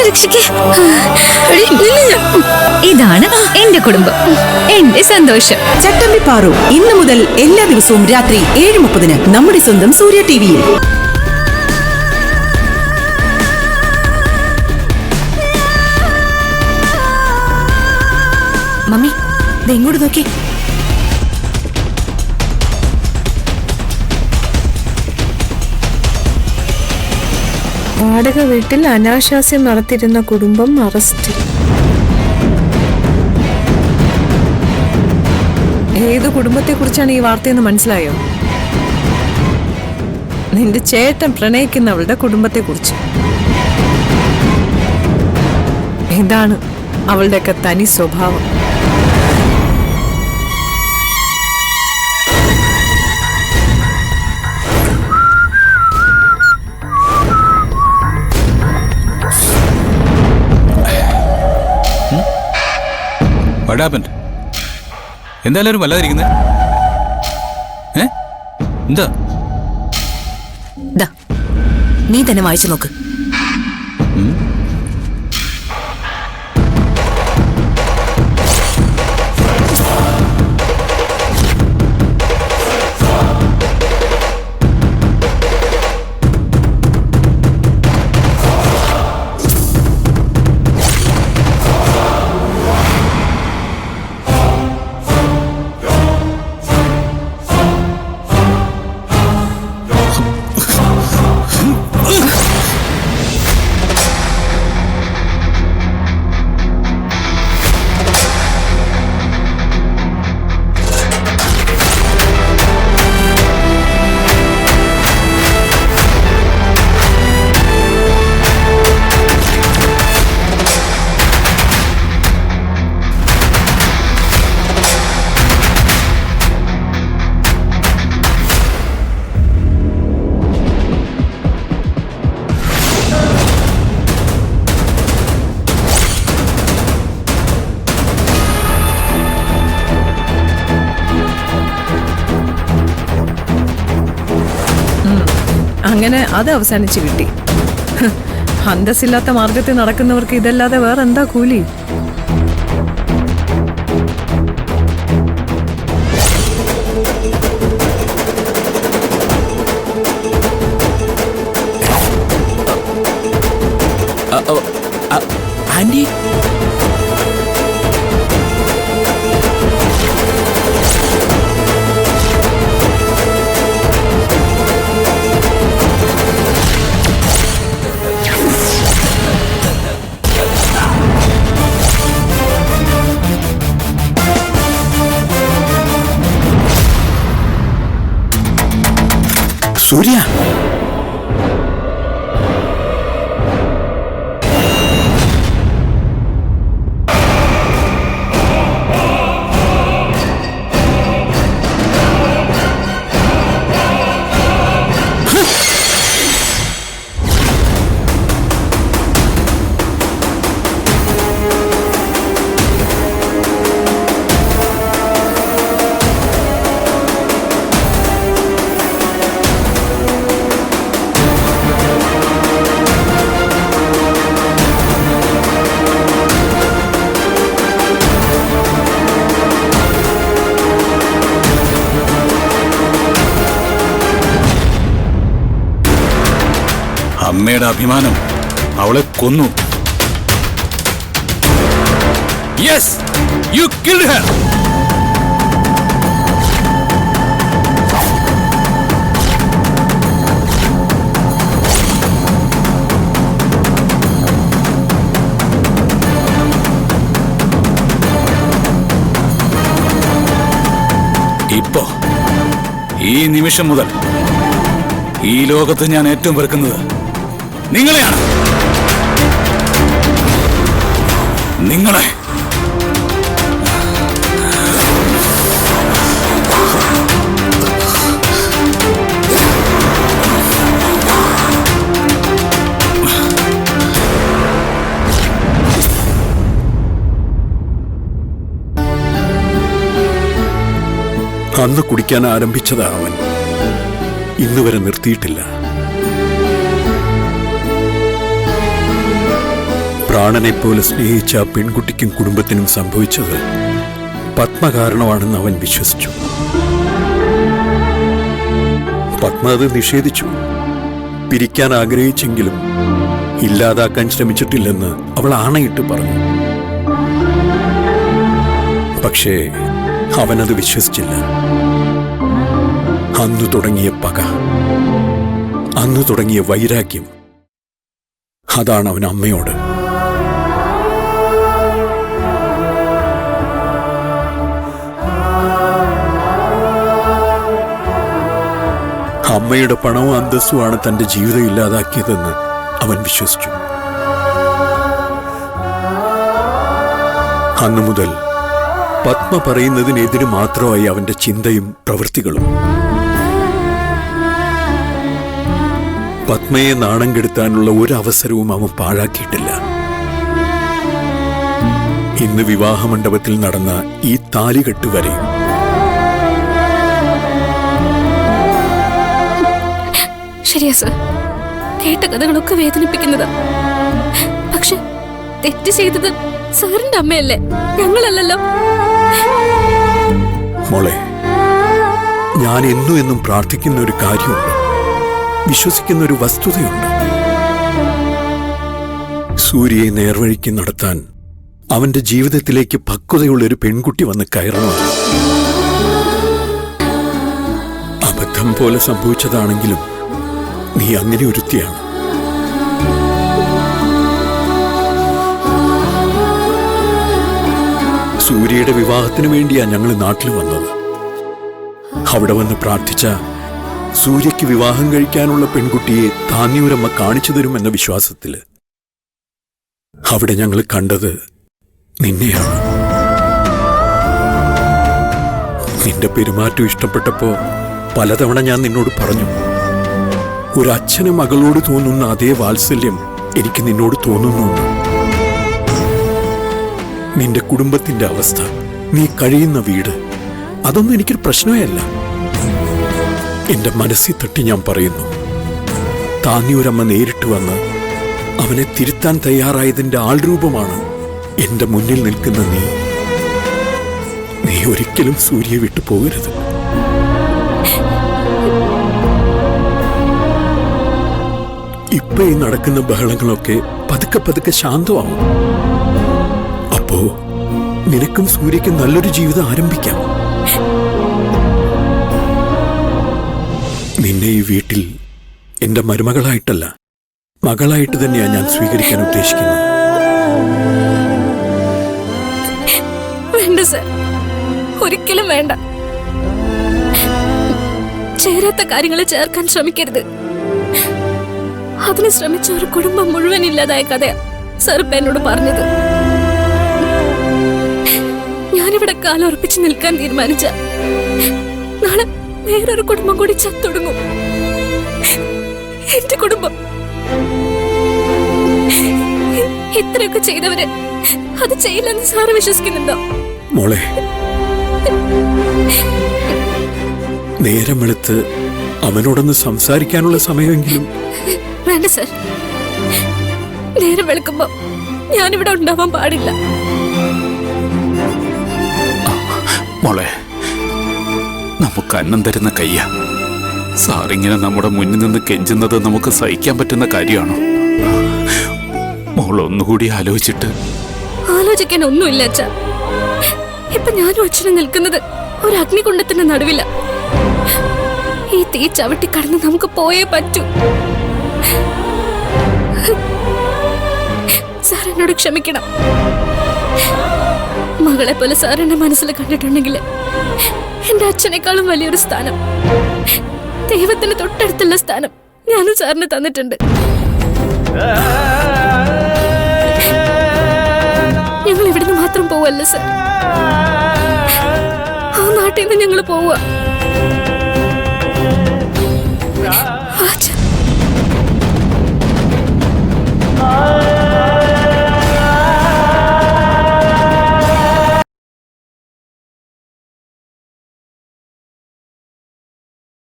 രക്ഷിക്ക്. ഇതാണ് എന്റെ കുടുംബം, എന്റെ സന്തോഷം. ചട്ടമ്പി പാറു ഇന്നു മുതൽ എല്ലാ ദിവസവും രാത്രി 7:30 നമ്മുടെ സ്വന്തം സൂര്യ ടിവിയിൽ. മമ്മി ഇങ്ങോട്ട് നോക്കി. വാടക വീട്ടിൽ അനാശാസ്യം നടത്തിയിരുന്ന കുടുംബം അറസ്റ്റ്. ഏത് കുടുംബത്തെ കുറിച്ചാണ് ഈ വാർത്തയെന്ന് മനസ്സിലായോ? നിന്റെ ചേട്ടൻ പ്രണയിക്കുന്നവളുടെ കുടുംബത്തെ കുറിച്ച്. ഇതാണ് അവളുടെയൊക്കെ തനി സ്വഭാവം. എന്തായാലും വല്ലാതിരിക്കുന്നേ? എന്താ നീ തന്നെ വായിച്ചു നോക്ക്. അങ്ങനെ അത് അവസാനിച്ചു കിട്ടി. അന്തസ്സില്ലാത്ത മാർഗത്തിൽ നടക്കുന്നവർക്ക് ഇതല്ലാതെ വേറെന്താ കൂലി? ആന്റി, സൂര്യ, അമ്മയുടെ അഭിമാനം അവളെ കൊന്നു. Yes, you killed her. ഇപ്പോ ഈ നിമിഷം മുതൽ ഈ ലോകത്ത് ഞാൻ ഏറ്റവും വെറുക്കുന്നത് നിങ്ങളെയാണ്. നിങ്ങളെ അന്ന് കുടിക്കാൻ ആരംഭിച്ചതാ അവൻ, ഇന്നുവരെ നിർത്തിയിട്ടില്ല. പ്രാണനെപ്പോലെ സ്നേഹിച്ച ആ പെൺകുട്ടിക്കും കുടുംബത്തിനും സംഭവിച്ചത് പത്മ കാരണമാണെന്ന് അവൻ വിശ്വസിച്ചു. പത്മ അത് നിഷേധിച്ചു. പിരിക്കാൻ ആഗ്രഹിച്ചെങ്കിലും ഇല്ലാതാക്കാൻ ശ്രമിച്ചിട്ടില്ലെന്ന് അവൾ ആണയിട്ട് പറഞ്ഞു. പക്ഷേ അവനത് വിശ്വസിച്ചില്ല. അന്നു തുടങ്ങിയ പക, അന്നു തുടങ്ങിയ വൈരാഗ്യം, അതാണ് അവൻ അമ്മയോട്. അമ്മയുടെ പണവും അന്തസ്സുമാണ് തന്റെ ജീവിതം ഇല്ലാതാക്കിയതെന്ന് അവൻ വിശ്വസിച്ചു. അന്നു മുതൽ പത്മ പറയുന്നതിനെതിരെ മാത്രമായി അവന്റെ ചിന്തയും പ്രവൃത്തികളും. പത്മയെ നാണം കെടുത്താനുള്ള ഒരു അവസരവും അവൻ പാഴാക്കിയിട്ടില്ല. ഇന്ന് വിവാഹമണ്ഡപത്തിൽ നടന്ന ഈ താലികെട്ട് വരെ ശരിയാ സർ, കേട്ട കഥകളൊക്കെ വേദനിപ്പിക്കുന്നതാ. പക്ഷെ തെറ്റ് ചെയ്തത് സാറിന്റെ അമ്മയല്ലേ, ഞങ്ങളല്ലല്ലോ. മോളെ, ഞാൻ എന്നും പ്രാർത്ഥിക്കുന്ന ഒരു കാര്യമുണ്ട്, വിശ്വസിക്കുന്ന ഒരു വസ്തുതയുണ്ട്. സൂര്യയെ നേർവഴിക്ക് നടത്താൻ അവന്റെ ജീവിതത്തിലേക്ക് പക്വതയുള്ള ഒരു പെൺകുട്ടി വന്ന് കയറണമെന്ന്. അബദ്ധം പോലെ സംഭവിച്ചതാണെങ്കിലും നീ അങ്ങനെ ഒരുത്തിയാണ്. സൂര്യയുടെ വിവാഹത്തിന് വേണ്ടിയാ ഞങ്ങൾ നാട്ടിൽ വന്നത്. അവിടെ വന്ന് പ്രാർത്ഥിച്ച സൂര്യയ്ക്ക് വിവാഹം കഴിക്കാനുള്ള പെൺകുട്ടിയെ താന്നിയൂരമ്മ കാണിച്ചു തരുമെന്ന വിശ്വാസത്തില്. അവിടെ ഞങ്ങൾ കണ്ടത് നിന്നെയാണ്. നിന്റെ പെരുമാറ്റം ഇഷ്ടപ്പെട്ടപ്പോ പലതവണ ഞാൻ നിന്നോട് പറഞ്ഞു, ഒരു അച്ഛന് മകളോട് തോന്നുന്ന അതേ വാത്സല്യം എനിക്ക് നിന്നോട് തോന്നുന്നു. നിന്റെ കുടുംബത്തിന്റെ അവസ്ഥ, നീ കഴിയുന്ന വീട്, അതൊന്നും എനിക്കൊരു പ്രശ്നമേ അല്ല. എന്റെ മനസ്സിൽ തട്ടി ഞാൻ പറയുന്നു, താന്നിയൂരമ്മ നേരിട്ട് വന്ന് അവനെ തിരുത്താൻ തയ്യാറായതിന്റെ ആൾരൂപമാണ് എന്റെ മുന്നിൽ നിൽക്കുന്ന നീ. നീ ഒരിക്കലും സൂര്യയെ വിട്ടു പോകരുത്. ഇപ്പൊ ഈ നടക്കുന്ന ബഹളങ്ങളൊക്കെ പതുക്കെ പതുക്കെ ശാന്തമാവും. അപ്പോ നിനക്കും സൂര്യയ്ക്കും നല്ലൊരു ജീവിതം ആരംഭിക്കാം. നിന്നെ ഈ വീട്ടിൽ എന്റെ മരുമകളായിട്ടല്ല, മകളായിട്ട് തന്നെയാണ് ഞാൻ സ്വീകരിക്കാൻ ഉദ്ദേശിക്കുന്നത്. വേണ്ട സർ, ഒരിക്കലും വേണ്ട. ചേരാത്ത കാര്യങ്ങളെ ചേർക്കാൻ ശ്രമിക്കരുത്. അതിന് ശ്രമിച്ച ഒരു കുടുംബം മുഴുവൻ ഇല്ലാതായ കഥയാ സർ ഇപ്പൊ എന്നോട് പറഞ്ഞത്. ഞാനിവിടെ കാലുറപ്പിച്ച് നിൽക്കാൻ തീരുമാനിച്ച നാളെ വേറൊരു കുടുംബം കൂടി ചത്തൊടുങ്ങും. എന്റെ കുടുംബം. ഇത്രയൊക്കെ ചെയ്തവര് അത് ചെയ്യില്ലെന്ന് സാറ് വിശ്വസിക്കുന്നുണ്ടോ? മോളെ, നേരം വെളുത്ത് അവനോടൊന്ന് സംസാരിക്കാനുള്ള സമയമെങ്കിലും. വേണ്ട സർ, നേരം വെളുക്കുമ്പോ ഞാനിവിടെ ഉണ്ടാവാൻ പാടില്ല. മോളെ, നമുക്ക് അന്നം തരുന്ന കയ്യ. സാറിങ്ങനെ നമ്മുടെ മുന്നിൽ നിന്ന് കെഞ്ചുന്നത് നമുക്ക് സഹിക്കാൻ പറ്റുന്ന കാര്യമാണോ? മോൾ ഒന്നുകൂടി ആലോചിച്ചിട്ട്. ആലോചിക്കാൻ ഒന്നുമില്ല അച്ഛാ. ഇപ്പൊ ഞാനും അച്ഛനും നിൽക്കുന്നത് ഒരു അഗ്നികുണ്ഡത്തിന്റെ നടുവില. ഈ തീ ചവിട്ടി കടന്ന് നമുക്ക് പോയേ പറ്റൂ. സാർ എന്നോട് ക്ഷമിക്കണം. മകളെ പോലെ സാർ എന്നെ മനസ്സിൽ കണ്ടിട്ടുണ്ടെങ്കിൽ എന്റെ അച്ഛനേക്കാളും വലിയൊരു സ്ഥാനം, ദൈവത്തിന് തൊട്ടടുത്തുള്ള സ്ഥാനം ഞാനും സാറിന് തന്നിട്ടുണ്ട്. ഞങ്ങൾ ഇവിടുന്ന് മാത്രം പോവല്ല സർ, ആ നാട്ടിൽ നിന്ന് ഞങ്ങൾ പോവുക.